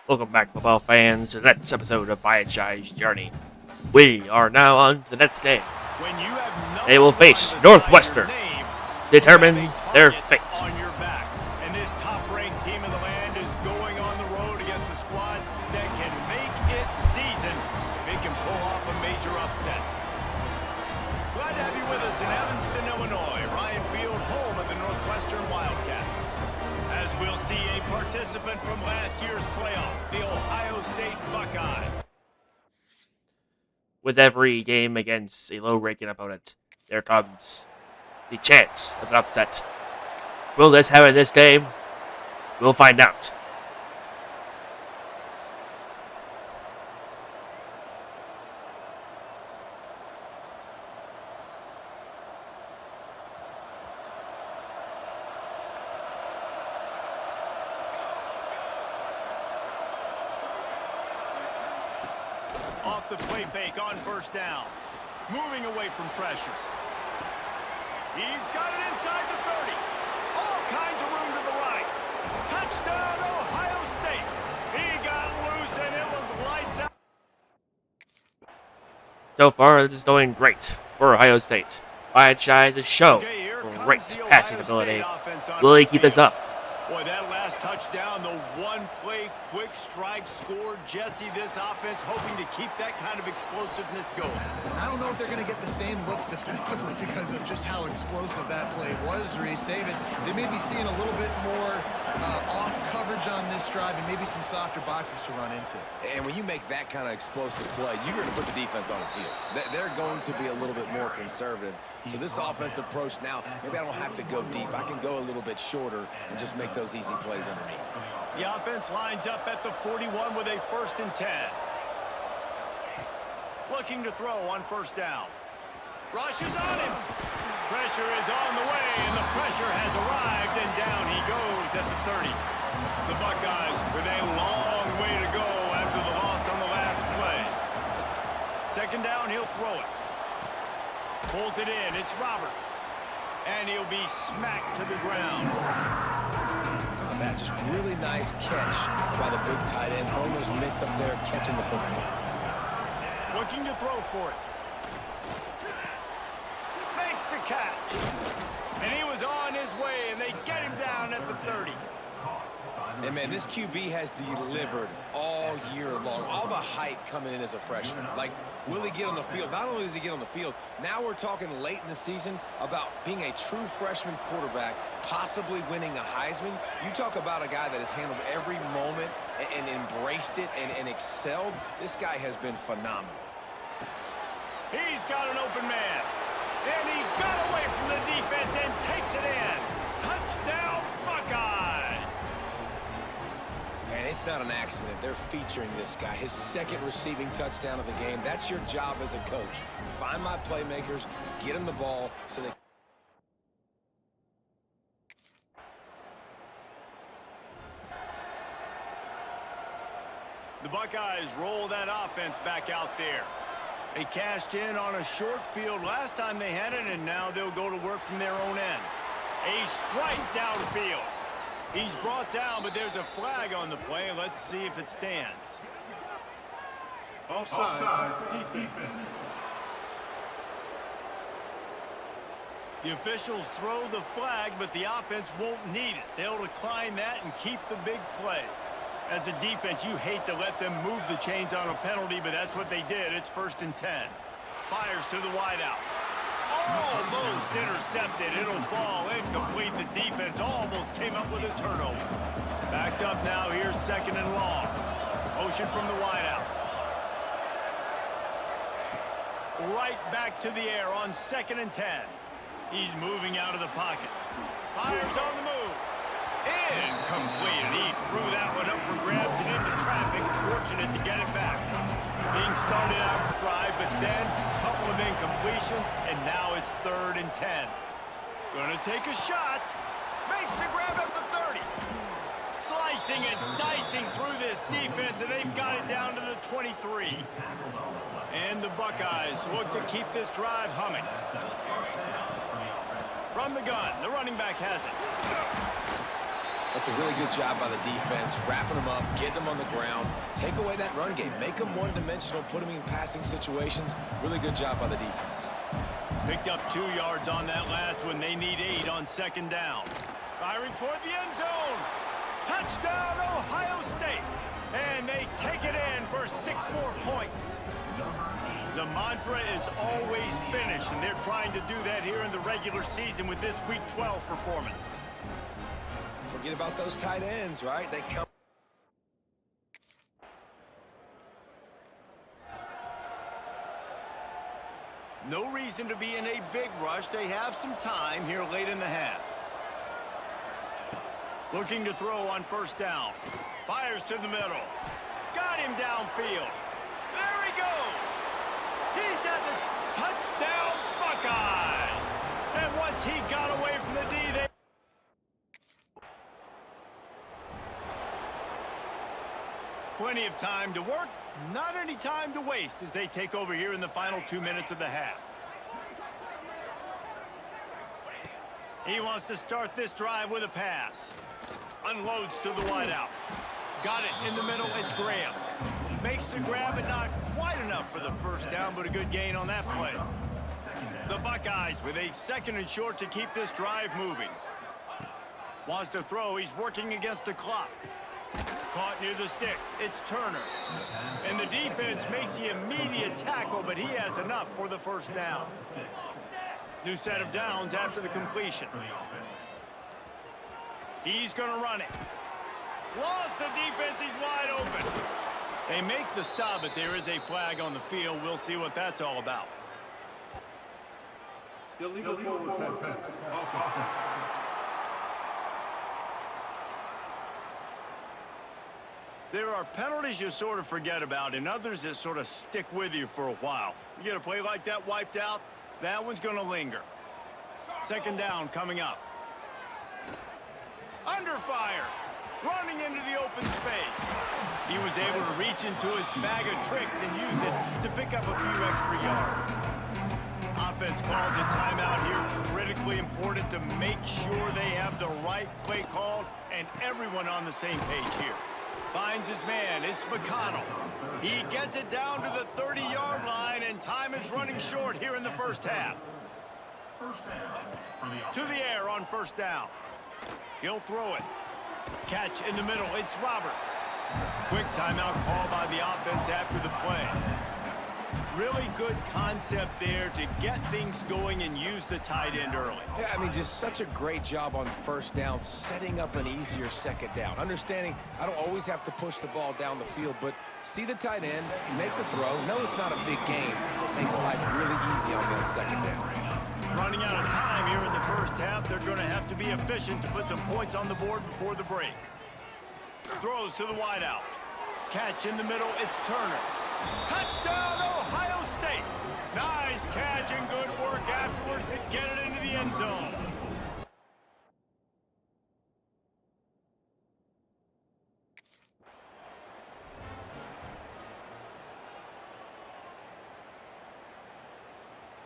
Welcome back, football fans, to the next episode of Biyyek's Journey. We are now on to the next game. They will face Northwestern, determine their fate. On your back. And this top-ranked team in the land is going on the road against a squad that can make its season if it can pull off a major upset. Glad to have you with us in Evanston, Illinois. Ryan Field, home of the Northwestern Wildcats. As we'll see a participant from last year's playoff, the Ohio State Buckeyes. With every game against a low-ranking opponent, there comes the chance of an upset. Will this happen this game? We'll find out. Off the play fake on first down. Moving away from pressure. He's got it inside the 30. All kinds of room to the right. Touchdown, Ohio State. He got loose and it was lights out. So far, it is going great for Ohio State. Biyyek has shown great passing ability. Will he keep this up? Boy, that last touchdown, the one-play quick strike scored. Jesse, this offense hoping to keep that kind of explosiveness going. I don't know if they're going to get the same looks defensively because of just how explosive that play was, Reese. David, they may be seeing a little bit more off coverage on this drive and maybe some softer boxes to run into. And when you make that kind of explosive play, you're going to put the defense on its heels. They're going to be a little bit more conservative. So this offensive approach now, maybe I don't have to go deep. I can go a little bit shorter and just make those easy plays underneath. The offense lines up at the 41 with a 1st and 10. Looking to throw on first down. Rush is on him. Pressure is on the way, and the pressure has arrived, and down he goes at the 30. The Buckeyes with a long way to go after the loss on the last play. 2nd down, he'll throw it. Pulls it in. It's Roberts. And he'll be smacked to the ground. Oh, that just really nice catch by the big tight end. Throwing those mitts up there, catching the football. Looking to throw for it. Makes the catch. And he was on his way, and they get him down at the 30. And, man, this QB has delivered all year long. All the hype coming in as a freshman. Like, will he get on the field? Not only does he get on the field, now we're talking late in the season about being a true freshman quarterback, possibly winning a Heisman. You talk about a guy that has handled every moment and embraced it and excelled. This guy has been phenomenal. He's got an open man. And he got away from the defense and takes it in. Touchdown, Buckeyes! And it's not an accident. They're featuring this guy. His 2nd receiving touchdown of the game. That's your job as a coach. Find my playmakers, get them the ball so they... The Buckeyes roll that offense back out there. They cashed in on a short field last time they had it, and now they'll go to work from their own end. A strike downfield. He's brought down, but there's a flag on the play. Let's see if it stands. Offside, defense. The officials throw the flag, but the offense won't need it. They'll decline that and keep the big play. As a defense, you hate to let them move the chains on a penalty, but that's what they did. It's 1st and 10. Fires to the wideout. Almost intercepted. It'll fall incomplete. The defense almost came up with a turnover. Backed up now. Here's 2nd and long. Motion from the wideout. Right back to the air on 2nd and 10. He's moving out of the pocket. Fires on the move. Incomplete. And he threw that one up for grabs and into traffic. Fortunate to get it back. Being started out the drive, but then a couple of incompletions, and now it's 3rd and 10. Gonna take a shot. Makes the grab at the 30. Slicing and dicing through this defense, and they've got it down to the 23. And the Buckeyes look to keep this drive humming. From the gun, the running back has it. That's a really good job by the defense, wrapping them up, getting them on the ground. Take away that run game. Make them one-dimensional, put them in passing situations. Really good job by the defense. Picked up 2 yards on that last one. They need 8 on second down. Firing toward the end zone. Touchdown, Ohio State. And they take it in for 6 more points. The mantra is always finish, and they're trying to do that here in the regular season with this Week 12 performance. Forget about those tight ends, right? They come. No reason to be in a big rush. They have some time here late in the half. Looking to throw on first down. Fires to the middle. Got him downfield. There he goes. He's at the touchdown Buckeyes. And once he got away from the D, they... Plenty of time to work. Not any time to waste as they take over here in the final 2 minutes of the half. He wants to start this drive with a pass. Unloads to the wideout. Got it in the middle. It's Graham. Makes the grab, but not quite enough for the first down, but a good gain on that play. The Buckeyes with a 2nd and short to keep this drive moving. Wants to throw. He's working against the clock. Caught near the sticks. It's Turner. And the defense makes the immediate tackle, but he has enough for the first down. New set of downs after the completion. He's going to run it. Lost the defense. He's wide open. They make the stop, but there is a flag on the field. We'll see what that's all about. Illegal forward pass. There are penalties you sort of forget about and others that sort of stick with you for a while. You get a play like that wiped out, that one's going to linger. Second down coming up. Under fire. Running into the open space. He was able to reach into his bag of tricks and use it to pick up a few extra yards. Offense calls a timeout here. Critically important to make sure they have the right play called and everyone on the same page here. Finds his man. It's McConnell. He gets it down to the 30-yard line, and time is running short here in the first half. To the air on first down. He'll throw it. Catch in the middle. It's Roberts. Quick timeout call by the offense after the play. Really good concept there to get things going and use the tight end early. Yeah, I mean, just such a great job on first down, setting up an easier second down. Understanding I don't always have to push the ball down the field, but see the tight end, make the throw. No, it's not a big game. It makes life really easy on that second down. Running out of time here in the first half. They're going to have to be efficient to put some points on the board before the break. Throws to the wideout. Catch in the middle. It's Turner. Touchdown, Ohio State. Nice catch and good work afterwards to get it into the end zone.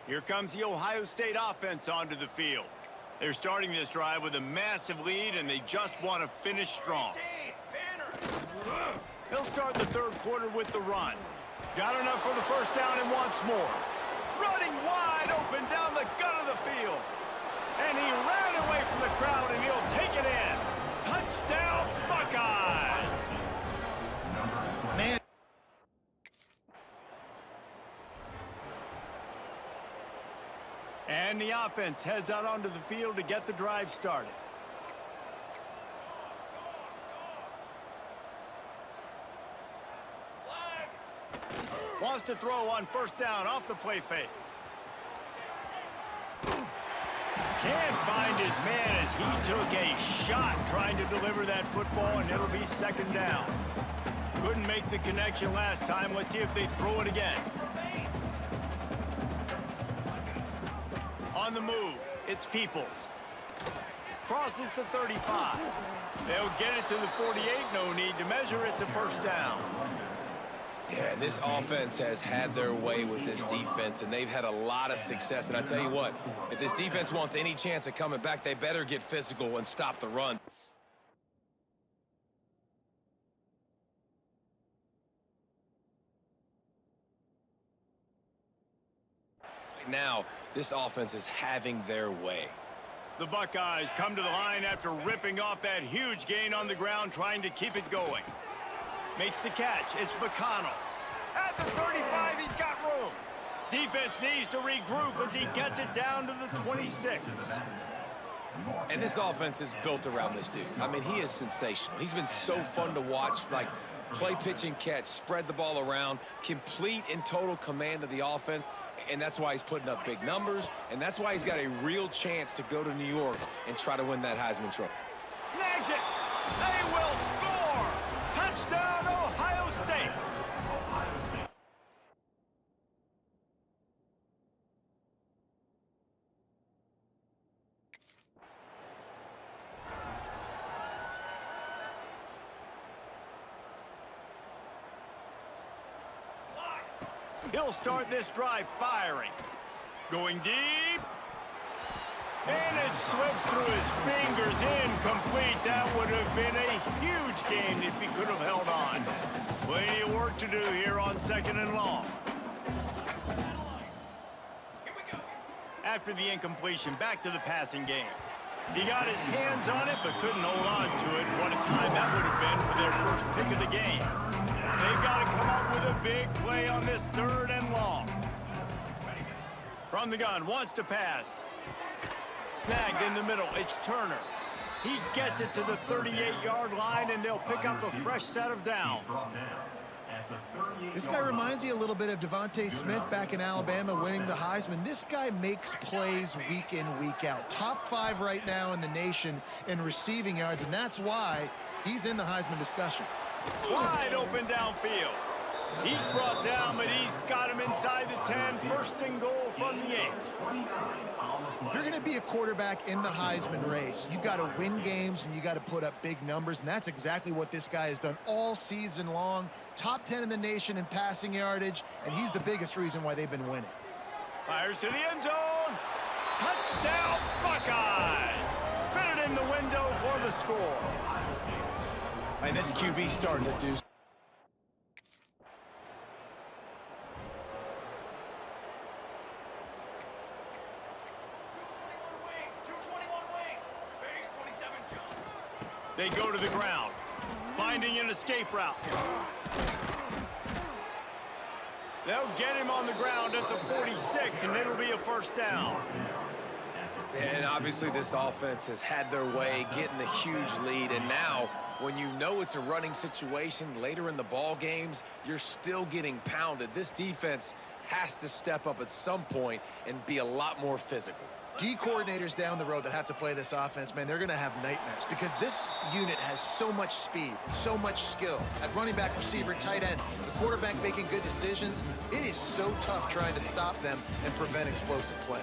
Here comes the Ohio State offense onto the field. They're starting this drive with a massive lead, and they just want to finish strong. They'll start the third quarter with the run. Got enough for the first down and wants more. Running wide open down the gut of the field. And he ran away from the crowd, and he'll take it in. Touchdown, Buckeyes! Man. And the offense heads out onto the field to get the drive started. Wants to throw on first down off the play fake. Can't find his man as he took a shot trying to deliver that football, and it'll be second down. Couldn't make the connection last time. Let's see if they throw it again. On the move, it's Peoples. Crosses the 35. They'll get it to the 48. No need to measure. It's a first down. Yeah, and this offense has had their way with this defense, and they've had a lot of success. And I tell you what, if this defense wants any chance of coming back, they better get physical and stop the run. now, this offense is having their way. The Buckeyes come to the line after ripping off that huge gain on the ground, trying to keep it going. Makes the catch. It's McConnell. At the 35, he's got room. Defense needs to regroup as he gets it down to the 26. And this offense is built around this dude. I mean, he is sensational. He's been so fun to watch, like play, pitch, and catch, spread the ball around, complete and total command of the offense, and that's why he's putting up big numbers, and that's why he's got a real chance to go to New York and try to win that Heisman Trophy. Snags it. They will score. Touchdown, Ohio State. He'll start this drive firing. Going deep. And it slips through his fingers, incomplete. That would have been a huge gain if he could have held on. Plenty of work to do here on 2nd and long. After the incompletion, back to the passing game. He got his hands on it, but couldn't hold on to it. What a time that would have been for their first pick of the game. They've got to come up with a big play on this 3rd and long. From the gun, wants to pass. Snagged in the middle, it's Turner. He gets it to the 38-yard line, and they'll pick up a fresh set of downs. This guy reminds you a little bit of Devontae Smith back in Alabama winning the Heisman. This guy makes plays week in, week out. Top 5 right now in the nation in receiving yards, and that's why he's in the Heisman discussion. Wide open downfield. He's brought down, but he's got him inside the 10. 1st and goal from the 8. If you're going to be a quarterback in the Heisman race, you've got to win games and you got to put up big numbers, and that's exactly what this guy has done all season long. Top 10 in the nation in passing yardage, and he's the biggest reason why they've been winning. Fires to the end zone. Touchdown, Buckeyes. Fitted in the window for the score. And this QB starting to do. They go to the ground, finding an escape route. They'll get him on the ground at the 46, and it'll be a 1st down. And obviously this offense has had their way, getting the huge lead, and now when you know it's a running situation later in the ball games, you're still getting pounded. This defense has to step up at some point and be a lot more physical. D coordinators down the road that have to play this offense, man, they're going to have nightmares because this unit has so much speed, so much skill. At running back, receiver, tight end, the quarterback making good decisions. It is so tough trying to stop them and prevent explosive plays.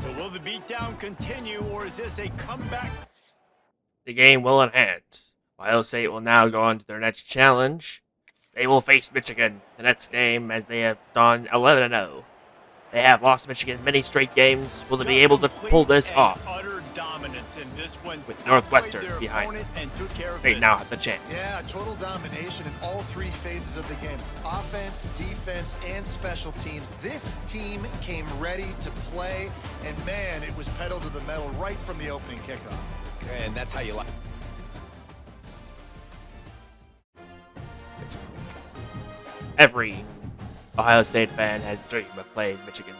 So will the beatdown continue, or is this a comeback? The game will in hand. Ohio State will now go on to their next challenge. They will face Michigan the next game as they have done 11-0. They have lost Michigan many straight games. Will they be able to pull this off? Utter dominance in this one. With Northwestern behind them. They now have the chance. Yeah, total domination in all 3 phases of the game. Offense, defense, and special teams. This team came ready to play, and man, it was pedal to the metal right from the opening kickoff. And that's how you like. Every Ohio State fan has dreamed of playing Michigan,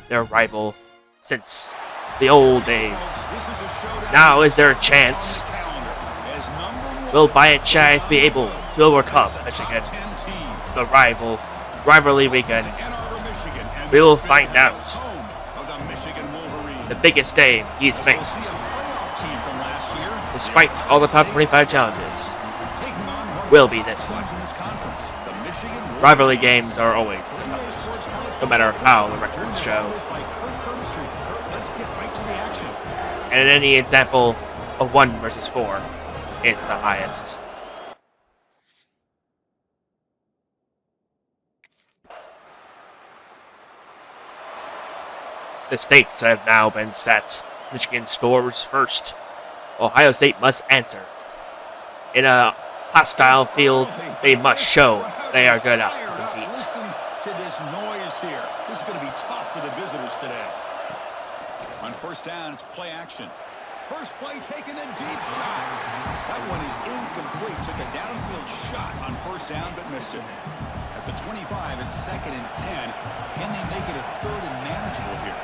their rival, since the old days. Now is their chance. Will Biyyek be able to overcome Michigan, the rivalry weekend? We will find out. The biggest game he's faced. Despite all the top 25 challenges, will be this one. Rivalry games are always the toughest, no matter how the records show. And in any example, a 1 versus 4 is the highest. The stakes have now been set. Michigan scores first. Ohio State must answer. In a hostile field, they must show they are good out to compete. Listen to this noise here. This is going to be tough for the visitors today. On first down, it's play action. First play taken a deep shot. That one is incomplete. Took a downfield shot on first down, but missed it. At the 25, it's 2nd and 10. Can they make it a 3rd and manageable here?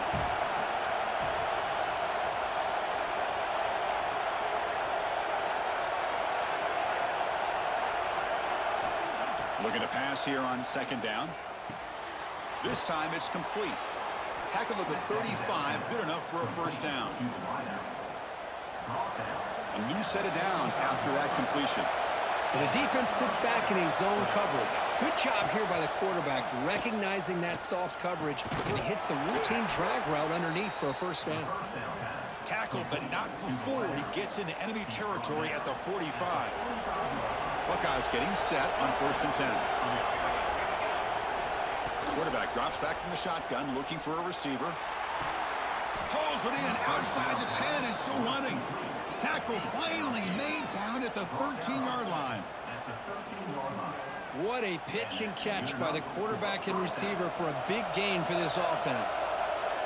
Looking to pass here on 2nd down. This time it's complete. Tackle at the 35, good enough for a first down. A new set of downs after that completion. And the defense sits back in a zone coverage. Good job here by the quarterback recognizing that soft coverage, and he hits the routine drag route underneath for a first down. Tackled, but not before he gets into enemy territory at the 45. Buckeyes getting set on 1st and 10. Quarterback drops back from the shotgun, looking for a receiver. Pulls it in outside the 10 and still running. Tackle finally made down at the 13-yard line. What a pitch and catch by the quarterback and receiver for a big gain for this offense.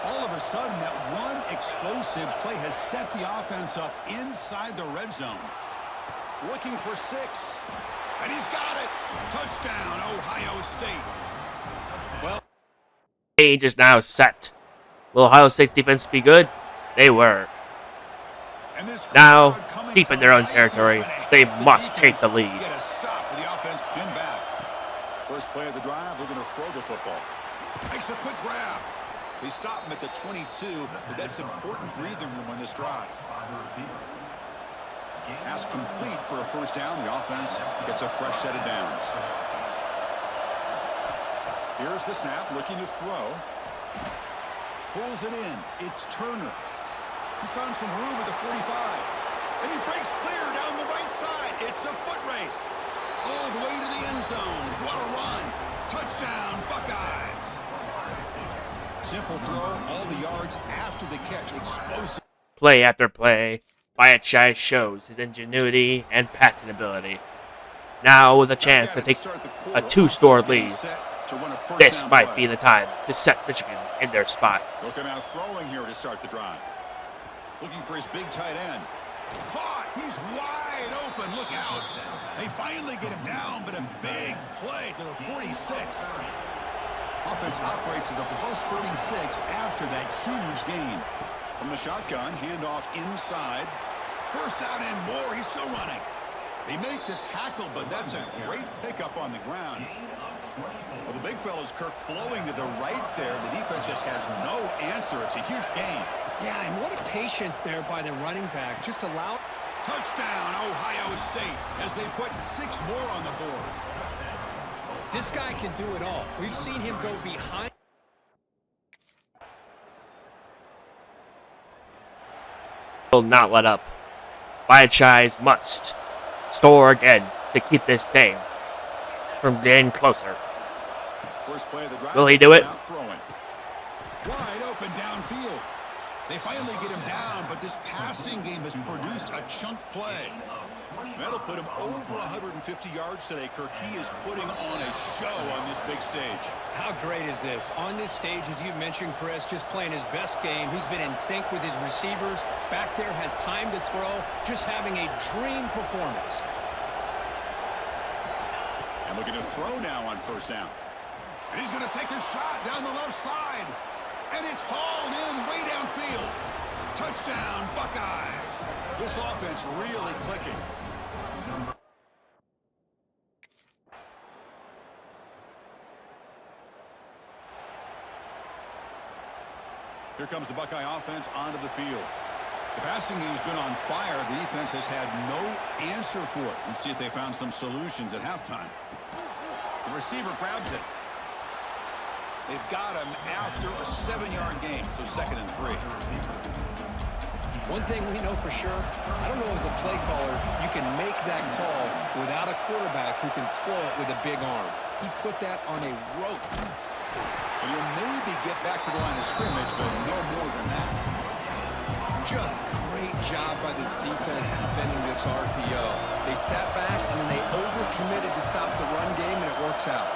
All of a sudden, that one explosive play has set the offense up inside the red zone. Looking for 6. And he's got it. Touchdown, Ohio State. Well, Stage is now set. Will Ohio State's defense be good? They were. And this Now, crowd coming deep in to their own life, territory, they're gonna they help the must take defense the lead. Get a stop with the offense pinned back. First play of the drive, they're going to throw the football. Makes a quick grab. They stop him at the 22, but that's important breathing room on this drive. Pass complete for a first down. The offense gets a fresh set of downs. Here's the snap, looking to throw. Pulls it in. It's Turner. He's found some room at the 45. And he breaks clear down the right side. It's a foot race. All the way to the end zone. What a run. Touchdown, Buckeyes. Simple throw. All the yards after the catch. Explosive. Play after play, Biyyek shows his ingenuity and passing ability. Now with a chance to take a 2-score lead, this might be the time to set Michigan in their spot. Looking out throwing here to start the drive. Looking for his big tight end. Caught. He's wide open. Look out. They finally get him down, but a big play to the 46. Offense operates to the plus 36 after that huge gain. From the shotgun, handoff inside. First down and more. He's still running. They make the tackle, but that's a great pickup on the ground. Well, the big fella's Kirk flowing to the right there. The defense just has no answer. It's a huge gain. yeah, and what a patience there by the running back. Just allow. Touchdown, Ohio State, as they put 6 more on the board. This guy can do it all. We've seen him go behind. Will not let up. Biyyek must score again to keep this game from getting closer. First play of the drive. Will he do it? Out throwing. Wide open downfield. They finally get him down, but this passing game has produced a chunk play. That'll put him over 150 yards today, Kirk. He is putting on a show on this big stage. How great is this? On this stage, as you mentioned, Chris, just playing his best game. He's been in sync with his receivers. Back there, has time to throw. Just having a dream performance. And looking to throw now on first down. And he's going to take a shot down the left side. And it's hauled in way downfield. Touchdown, Buckeyes. This offense really clicking. Here comes the Buckeye offense onto the field. The passing game's been on fire. The defense has had no answer for it. Let's see if they found some solutions at halftime. The receiver grabs it. They've got him after a 7-yard gain, so 2nd and 3. One thing we know for sure, I don't know as a play caller, you can make that call without a quarterback who can throw it with a big arm. He put that on a rope. And you'll maybe get back to the line of scrimmage, but no more than that. Just great job by this defense defending this RPO. They sat back, and then they overcommitted to stop the run game, and it works out.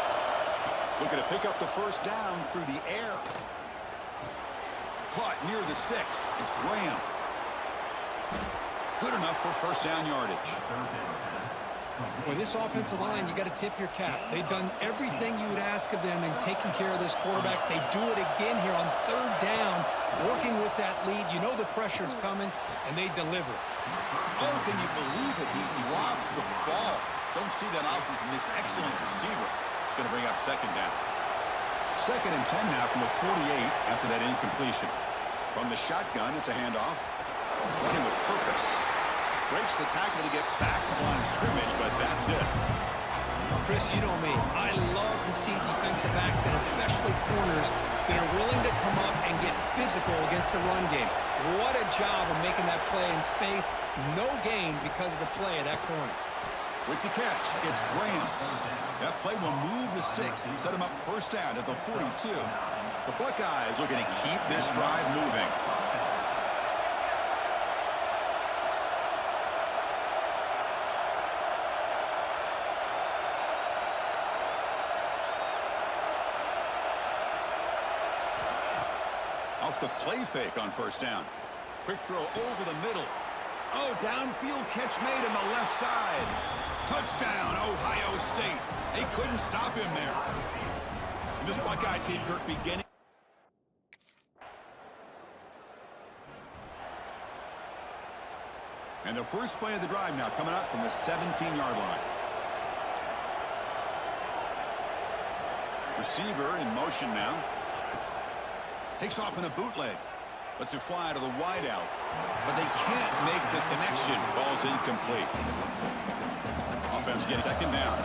Looking to pick up the first down through the air. Caught near the sticks. It's Graham. Good enough for first down yardage. With this offensive line, you got to tip your cap. They've done everything you would ask of them in taking care of this quarterback. They do it again here on third down, working with that lead. You know the pressure's coming, and they deliver. Oh, can you believe it? He dropped the ball. Don't see that out from this excellent receiver. It's going to bring up second down. Second and 10 now from the 48 after that incompletion. From the shotgun, it's a handoff. Running with purpose. Breaks the tackle to get back to the line of scrimmage, but that's it. Chris, you know me. I love to see defensive backs, and especially corners, that are willing to come up and get physical against the run game. What a job of making that play in space. No gain because of the play of that corner. With the catch, it's Graham. That play will move the sticks and set him up first down at the 42. The Buckeyes are going to keep this drive moving. Off the play fake on first down. Quick throw over the middle. Oh, downfield catch made on the left side. Touchdown, Ohio State. They couldn't stop him there. And this Buckeye team, Kirk, beginning. And the first play of the drive now coming up from the 17-yard line. Receiver in motion now. Takes off in a bootleg. Lets it fly to the wideout. But they can't make the connection. Ball's incomplete. Offense gets second down.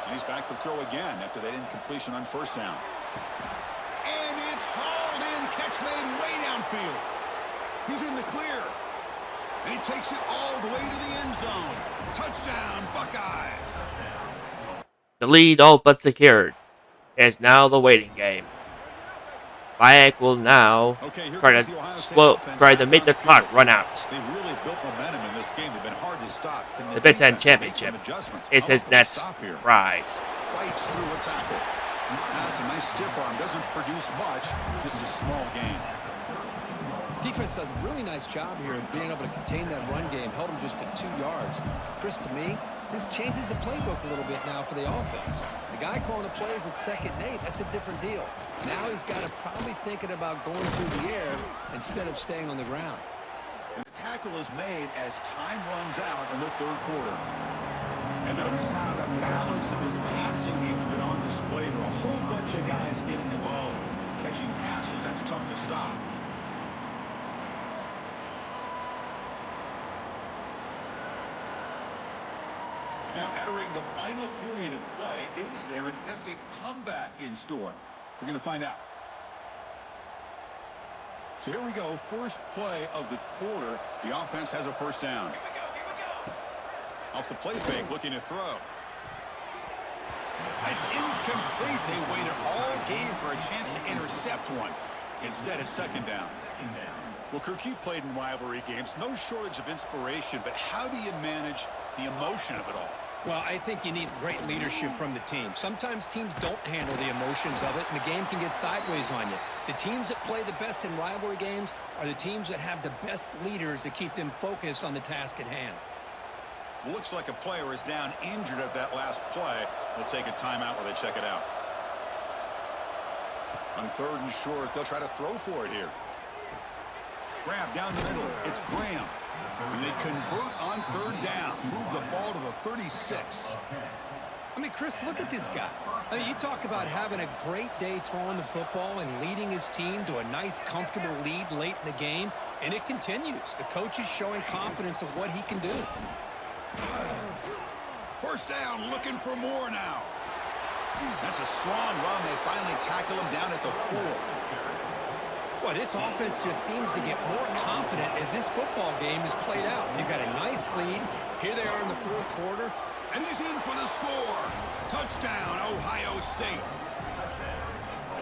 And he's back to throw again after that incompletion on first down. And it's hauled in. Catch made way downfield. He's in the clear. And he takes it all the way to the end zone. Touchdown, Buckeyes. The lead all but secured. It is now the waiting game. Biyyek will now try to make the clock run out. They really built momentum in this game. They've been hard to stop. The Big Ten Championship is his next prize. Fights through a tackle. That's a nice stiff arm. Doesn't produce much. Just a small gain. Defense does a really nice job here of being able to contain that run game. Held him just to 2 yards. Chris, to me, this changes the playbook a little bit now for the offense. The guy calling the plays at 2nd and 8, that's a different deal. Now he's got to probably thinking about going through the air instead of staying on the ground. And the tackle is made as time runs out in the third quarter. And notice how the balance of this passing game has been on display. There are a whole bunch of guys hitting the ball. Catching passes, that's tough to stop. Now entering the final period of play, is there an epic comeback in store? We're going to find out. So here we go, first play of the quarter. The offense has a first down. Here we go. Off the play fake, looking to throw. It's incomplete. They waited all game for a chance to intercept one. Instead, it's second down. Well, Kirk, you played in rivalry games. No shortage of inspiration, but how do you manage the emotion of it all? Well, I think you need great leadership from the team. Sometimes teams don't handle the emotions of it, and the game can get sideways on you. The teams that play the best in rivalry games are the teams that have the best leaders to keep them focused on the task at hand. Looks like a player is down injured at that last play. We'll take a timeout while they check it out. On third and short, they'll try to throw for it here. Grab down the middle. It's Graham. And they convert on third down. Move the ball to the 36. I mean, Chris, look at this guy. I mean, you talk about having a great day throwing the football and leading his team to a nice, comfortable lead late in the game, and it continues. The coach is showing confidence of what he can do. First down, looking for more now. That's a strong run. They finally tackle him down at the 4. Boy, this offense just seems to get more confident as this football game is played out. They've got a nice lead. Here they are in the fourth quarter. And he's in for the score. Touchdown, Ohio State.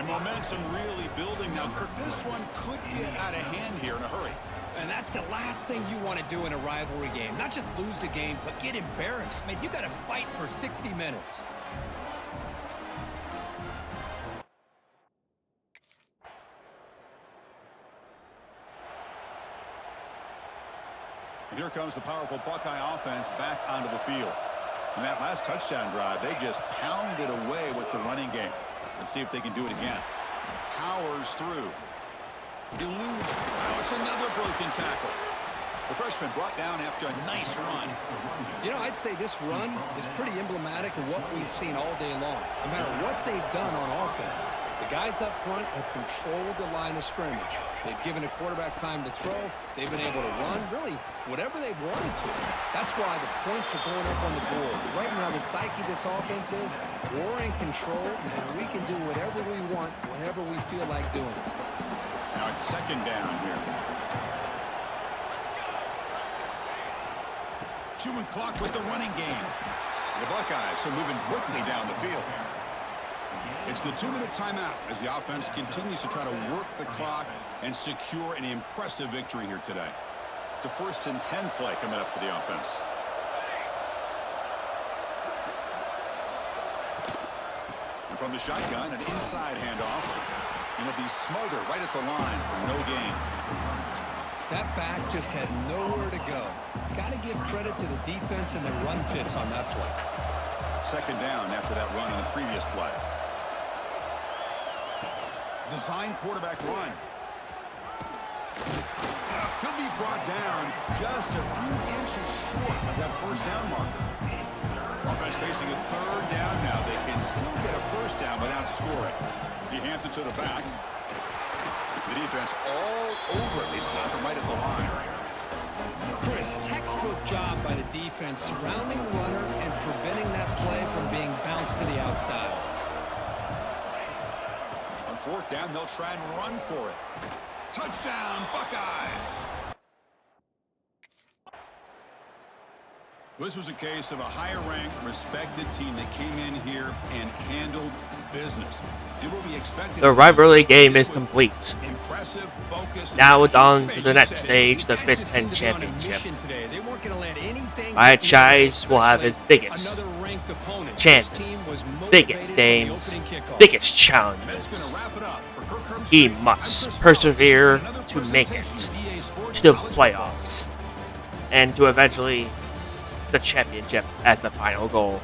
And momentum really building. Now, Kirk, this one could get out of hand here in a hurry. And that's the last thing you want to do in a rivalry game. Not just lose the game, but get embarrassed. Man, you got to fight for 60 minutes. And here comes the powerful Buckeye offense back onto the field. In that last touchdown drive, they just pounded away with the running game. Let's see if they can do it again. Powers through. Eludes. Now it's another broken tackle. The freshman brought down after a nice run. You know, I'd say this run is pretty emblematic of what we've seen all day long. No matter what they've done on offense, the guys up front have controlled the line of scrimmage. They've given a quarterback time to throw. They've been able to run, really, whatever they've wanted to. That's why the points are going up on the board. Right now, the psyche of this offense is we're in control, and we can do whatever we want, whenever we feel like doing it. Now it's second down here. Chewing clock with the running game. The Buckeyes are moving quickly down the field. It's the 2-minute timeout as the offense continues to try to work the clock and secure an impressive victory here today. It's a 1st and 10 play coming up for the offense. And from the shotgun, an inside handoff. And it'll be smothered right at the line for no gain. That back just had nowhere to go. Got to give credit to the defense and the run fits on that play. Second down after that run on the previous play. Design quarterback run. He'll be brought down just a few inches short of that first down marker. Offense facing a third down now. They can still get a first down without scoring. He hands it to the back. The defense all over it. They stop him right at the line. Chris, textbook job by the defense surrounding the runner and preventing that play from being bounced to the outside. On 4th down, they'll try and run for it. Touchdown, Buckeyes! This was a case of a higher-ranked, respected team that came in here and handled business. It will be expected. The rivalry game is complete. Impressive, focused. Now it's on to the next stage, the Big Ten Championship. Franchise will have his biggest chances, biggest games, biggest challenges. He must persevere to make it to the playoffs and to eventually the championship as the final goal.